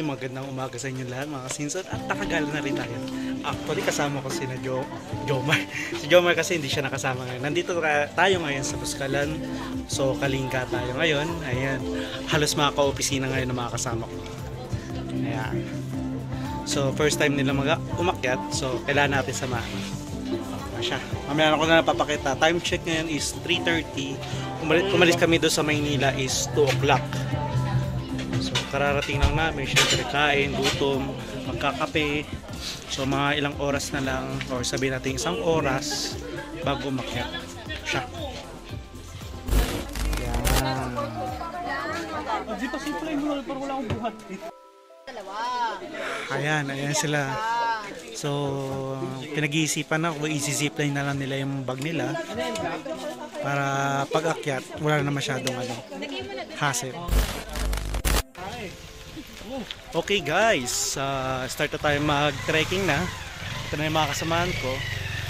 magandang umaga sa inyo lahat mga kasinsan at nakagala na rin tayo. Actually kasama ko si Jomar. Si Jomar kasi hindi siya nakasama ngayon. Nandito tayo ngayon sa Buskalan. So Kalinga tayo ngayon. Ayan. Halos mga ka-opisina ngayon na mga kasama ko. Ayan. So first time nila umakyat. So kailangan natin samahan. Siya. Mamaya ako na napapakita. Time check ngayon is 3:30. Umalis kami doon sa Maynila is 2 o'clock. So kararating lang namin, syempre kain, gutom, magkakape. So mga ilang oras na lang or sabihin natin 1 oras bago umakyat siya. Yan. Hindi pa supply mo na, parang wala akong buhat. Ayan sila. So pinag-iisipan na kung isi-zipline na lang nila yung bag nila para pag-akyat wala na masyadong hassle. Okay guys, start na tayo mag-trekking na. Ito na yung mga kasamahan ko.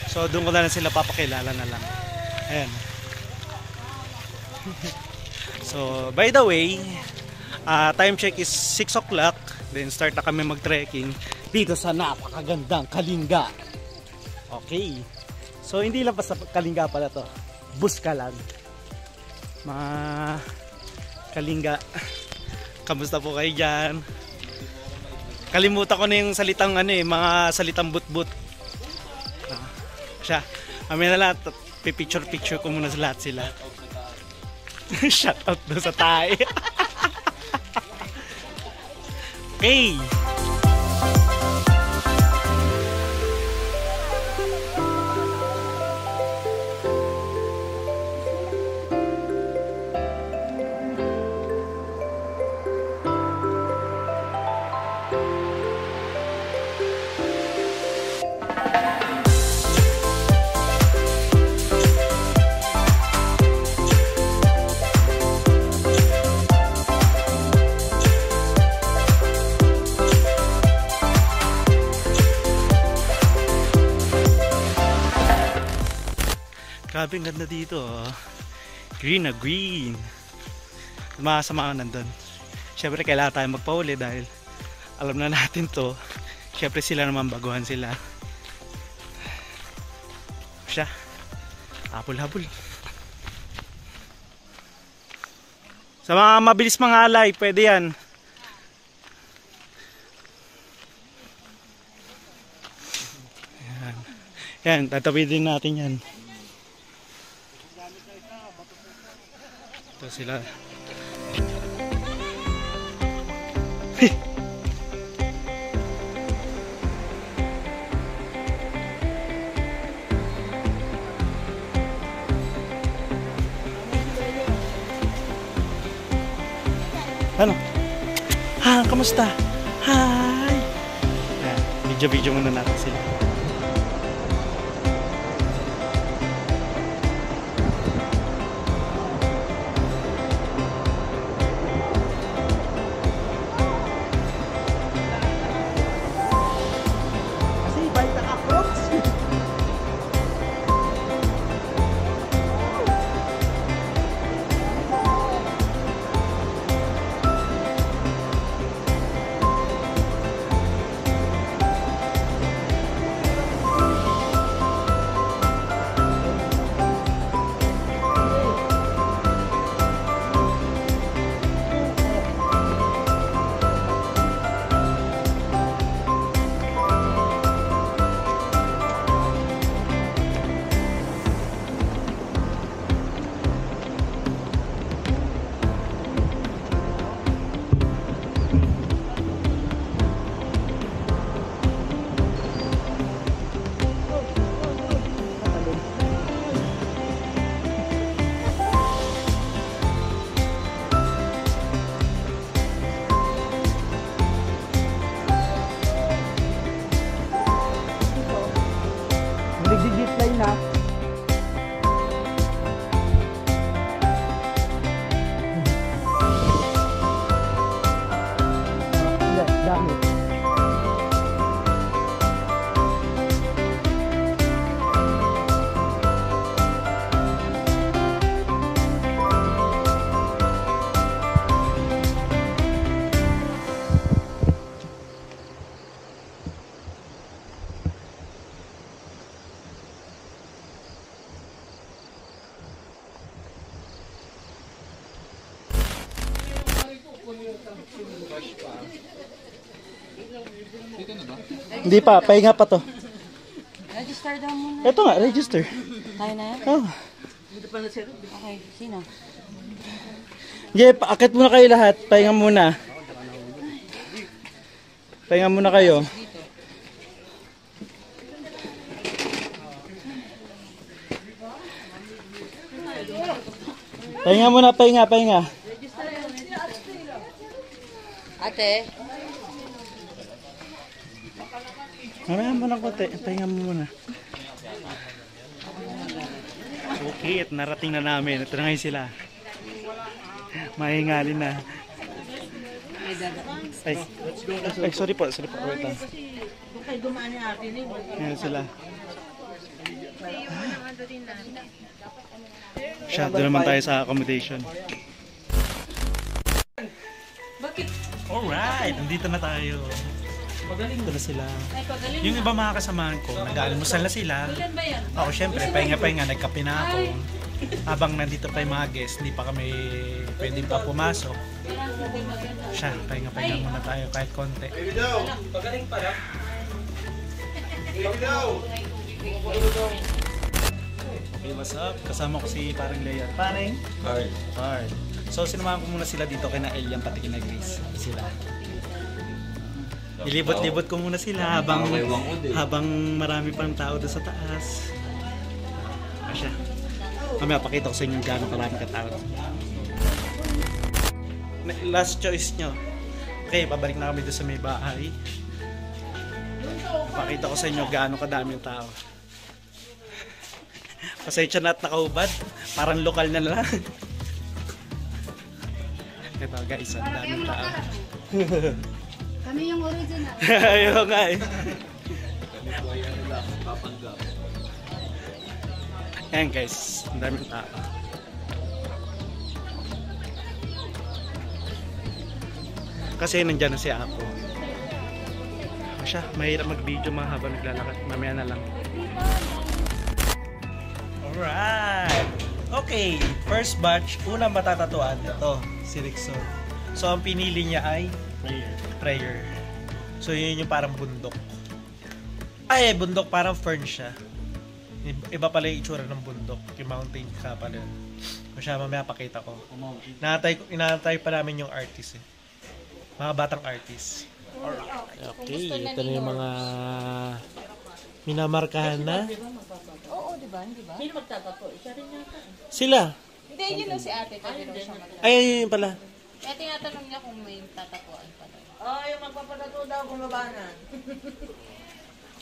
So doon ko na lang sila papakilala na lang. Ayan. So by the way, time check is 6 o'clock. Then start na kami mag-trekking dito sa napakagandang Kalinga. Okay. So hindi lang pa sa Kalinga pala to. Buskalan. Mga Kalinga. Kamusta po kayo dyan? Kalimutan ko na yung salitang mga salitang but-but. Siya. Amin na lahat. Pipicture ko muna sa lahat sila. Shout out doon sa tae. Okay. Grabe ang ganda dito. Green na green. Masama ka nandun. Siyempre kailangan tayo magpauli dahil alam na natin to. Siyempre sila naman baguhan sila. Siya. Habol-habol. Sa mga mabilis mga alay, pwede yan. Yan, tatawidin natin yan. Ito sila. Ano? Kamusta? Hi! Video muna natin sila. Hindi pa, pahinga pa to. Register daw muna. Ito nga, register. Tayo na yan? Oh. Okay, sino? Sige, akit muna kayo lahat. Pahinga muna. Pahinga muna kayo. Pahinga muna, pahinga. Ate? Mamaya muna konti. Pahinga muna. Okay, at narating na namin. Ito na ngayon sila. Mahingalin na. Ay, sorry po. Wait lang. Ayan sila. Siya, doon naman tayo sa accommodation. Alright, nandito na tayo. Dito na sila. Yung iba mga kasamahan ko, nag-almusal na sila. Ako syempre, pahinga, nagkape na ako. Habang nandito pa yung mga guests, hindi pa kami pwede pa pumasok. Siya, pahinga muna tayo kahit konti. Pagaling pala. Okay, what's up? Kasama ko si parang Leia. Parang? Hard. So, sinamahan ko muna sila dito kina Elian pati kina Grace. Sila. Ilibot-libot ko muna sila habang marami pang tao doon sa taas. Siya. Mamaya pakita ko sa inyo gano'ng karami katao. Last choice nyo. Okay, pabalik na kami doon sa may bahay. Pakita ko sa inyo gano'ng kadami yung tao. Pasensya na at nakahubad. Parang lokal na lang. Ito guys, ang daming tao. Kami yung original. Ayaw nga eh. Ayan guys, ang daming tao. Kasi nandyan na si Apo. Siya, mahirap mag-video mga habang naglalakad. Mamaya na lang. Alright! Okay, first batch, unang matatatuan. Ito, si Rickson. So, ang pinili niya ay prayer. So, yun yung parang bundok. Ay, bundok parang fern siya. Iba pala yung itsura ng bundok. Yung mountain ka pala. So, siya, mamaya pakita ko. Inaantay pa namin yung artist eh. Mga batang artist. Okay, ito na yung mga minamarkahan na. Oo, di ba? Hindi ba? Sino magtatato? Siya rin yata. Sila. Hindi, yun lang si ate. Pwede rin siya magtatato. Ay, yun pala. Kaya tinatanong niya kung may tatapuan pala. Yung magpapatato daw kumabanan.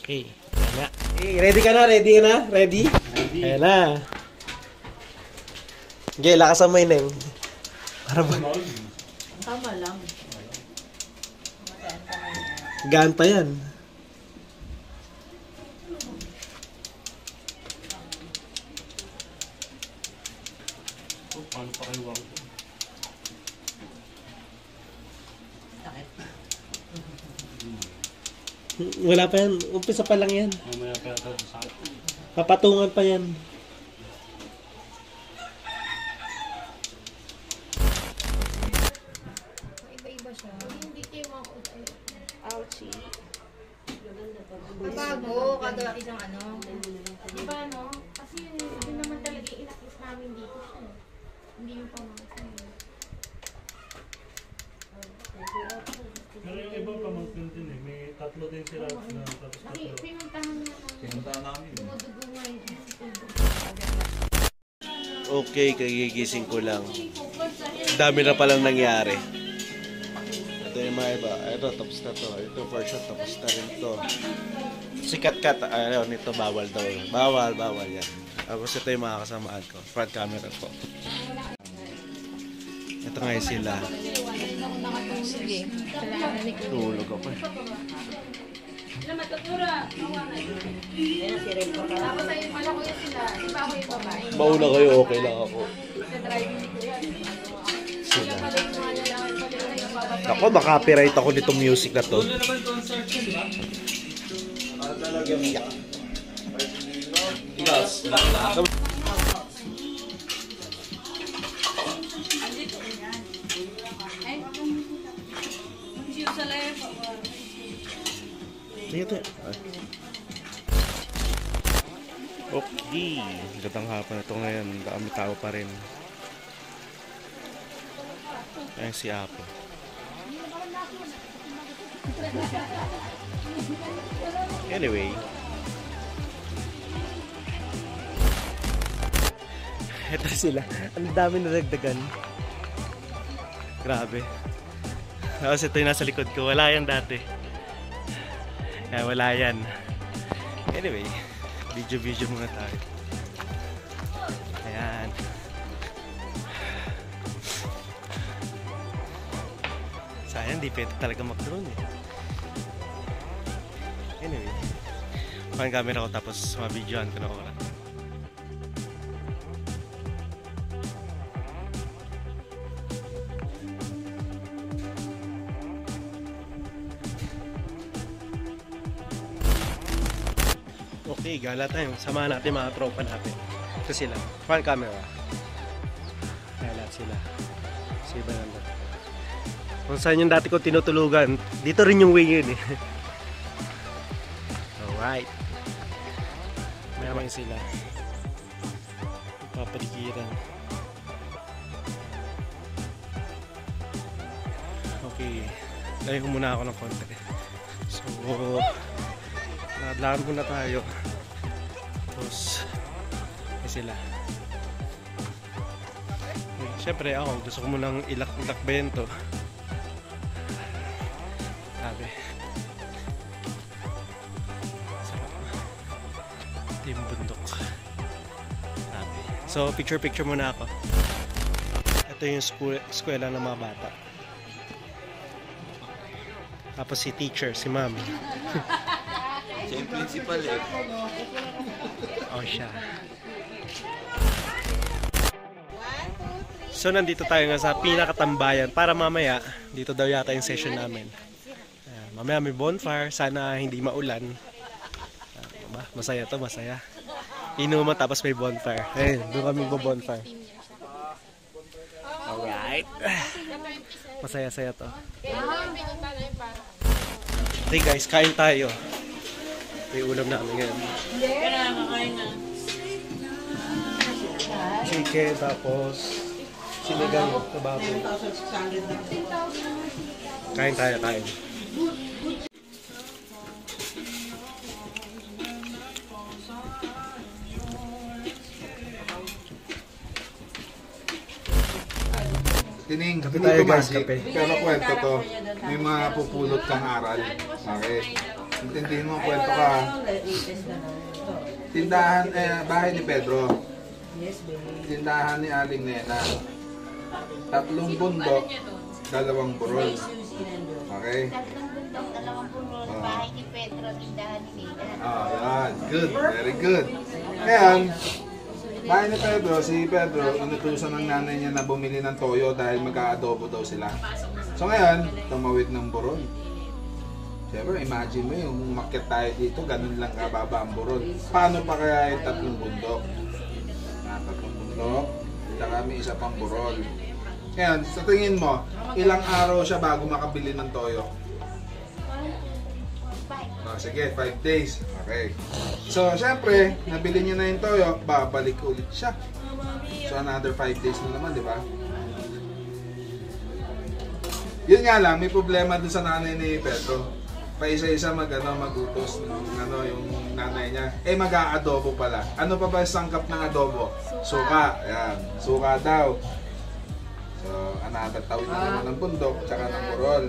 Okay, yan na. Hey, ready ka na? Ready? Ayan na. Okay, lakasan mo yun. Para ba? Tama lang. Gaan pa yan. Paano pa kayo wang? Wala pa yan. Umpisa pa lang yan. Papatungan pa yan. Iba-iba siya. Hindi kayo ouchie. Mabago, kada isang ano. Diba no? Kasi yun naman talaga yung inakis namin dito siya. Hindi yung pamangkin. Pero yung ibang pamangkin din eh. May tatlo din sila na tapos tatlo. Pinuntahan namin. Dumudugo nga yun. Okay, kagigising ko lang. Dami na palang nangyari. Ito yung mga iba. Ito, tapos na to. Ito for sure, tapos na rin to. Si Kat, ayaw nito, bawal daw. Bawal yan. Tapos ito yung mga kasamaan ko. Front camera ko. Ito nga yung sila. Sige. Tulog ako. Mauna kayo, okay lang ako. Sila. Ako, makapiright ako nitong music na to. Ito. Okay. Gandang hapon ito ngayon. Dami tao pa rin. Ayan si Apo. Anyway. Ito sila. Ang dami na dagdagan. Grabe. Tapos ito yung nasa likod ko. Wala yan dati. Kaya wala yan. Anyway. Video muna tayo. Ayan. Sayang, di pwede talaga mag-drone eh. Anyway. Kuhan camera ko tapos mabidyoan ko na oras. Okay, gala tayo. Samahan natin mga tropa natin. Ito sila. Front camera. Gala sila. Si iba nandun. Kung saan yung dati ko tinutulugan, dito rin yung way yun eh. Alright. Mayamang sila. Papaligiran. Okay. Layo muna ako ng konti. So, nadlaan muna tayo. Tapos sila. Okay, syempre ako gusto ko munang ilakbayan to. Sabi ito yung bundok. Sabi. So picture muna ako. Ito yung eskwela ng mga bata. Tapos si teacher, si ma'am. Siya yung principal eh. Oh, siya. So, nandito tayo nga sa pinakatambayan para mamaya, dito daw yata yung session namin. Mamaya may bonfire, sana hindi maulan. Masaya to, masaya. Inuman tapos may bonfire. Ayun, doon kami bonfire. Alright. Masaya-saya to. Okay guys, kain tayo. May ulam namin ngayon. Kakain na. Chicken, tapos sinigang na baboy. Kain tayo, kain. Tining, Kape hindi tayo, ko guys, magic, kape. pero kwento to. May mga pupulot kang aral. Okay? Intindihin mo ang kwento ka. Tindahan, bahay ni Pedro. Tindahan ni Aling Nena. 3 bundok, 2 burol. Okay? 3 bundok, 2 burol, bahay ni Pedro, tindahan ni Nena. Yan. Good. Very good. Ngayon, bahay ni Pedro, si Pedro, inutusan ng nanay niya na bumili ng toyo dahil mag-aadobo daw sila. So ngayon, tumawid ng burol. Siyempre, imagine mo yung umakyat tayo dito, ganun lang kababa ang burol. Paano pa kaya yung 3 bundok? 3 bundok, tsaka may isa pang burol. Ngayon, sa tingin mo, ilang araw siya bago makabili ng toyo? Sige, 5 days. Okay. So, syempre, nabili niya na yung toyo, babalik ulit siya. So, another 5 days na naman, di ba? Yun nga lang, may problema dun sa nanay ni Pedro. Paisa-isa magutos ng yung nanay niya. Mag-aadobo pala. Ano pa ba yung sangkap ng adobo? Suka. Ayan. Suka daw. So, another tawid na naman ng bundok, tsaka ng burol.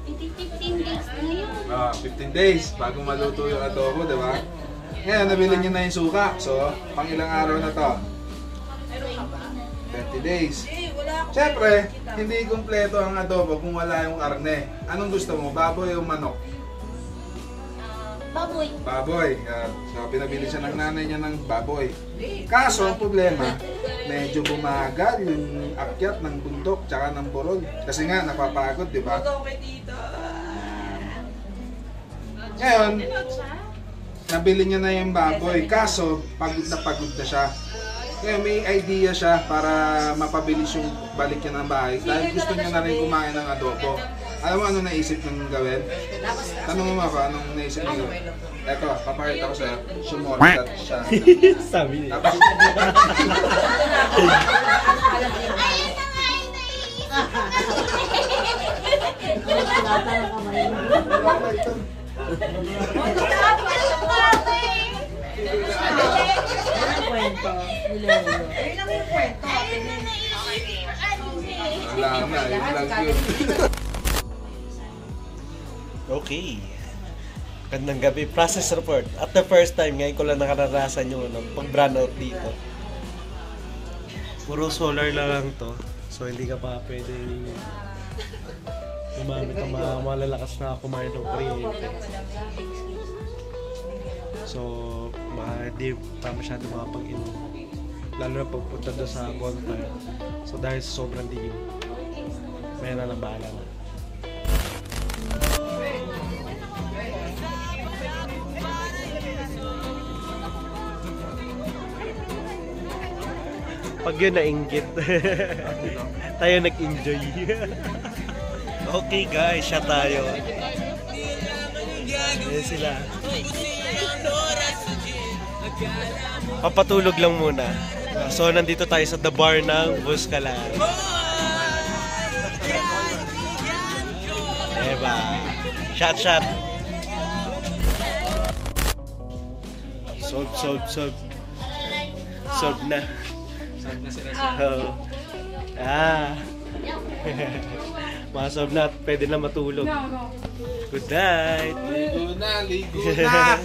15 days na yun. 15 days bago maluto yung adobo, di ba? Ngayon, nabili niya na yung suka. So, pang ilang araw na to? 20 days. Siyempre, hindi kumpleto ang adobo kung wala yung karne. Anong gusto mo? Baboy o manok? Baboy. Baboy. So, pinabili siya ng nanay niya ng baboy. Kaso, ang problema, medyo bumagal yung akyat ng bundok tsaka ng burol. Kasi nga, napapagod, di ba? Ngayon, nabili niya na yung baboy. Kaso, pagod na siya. Ngayon, may idea siya para mapabilis yung balik niya ng bahay. Dahil gusto niya na rin kumain ng adobo. Alam mo ano naisip ng gawin? Tanong mo ako, anong naisip ng gawin? Eto, papakita ko sa'yo. Sumortat siya. Sabi niya. Tapos, Kwento. Nilolo. wala na, yun lang yun. Okay. Gandang gabi. Process report. At the first time, ngayon ko lang nakaranasan yung pag-brownout dito. Puro solar lang to. So hindi ka pa pwede gumamit ng mga malalakas na kumain ng kuryente. So, hindi pa masyado makapag-inom. Lalo na pagpunta doon sa bonfire. So dahil sobrang dilim, may na lang bahala na. Pag yun nainggit, tayo nag-enjoy. Okay guys, siya tayo. Ayan sila. Papatulog lang muna. So nandito tayo sa The Bar ng Buscalan. Diba? Shot. Solve na. Oh. Masolve na, pwede na matulog. Good night. Ligo na.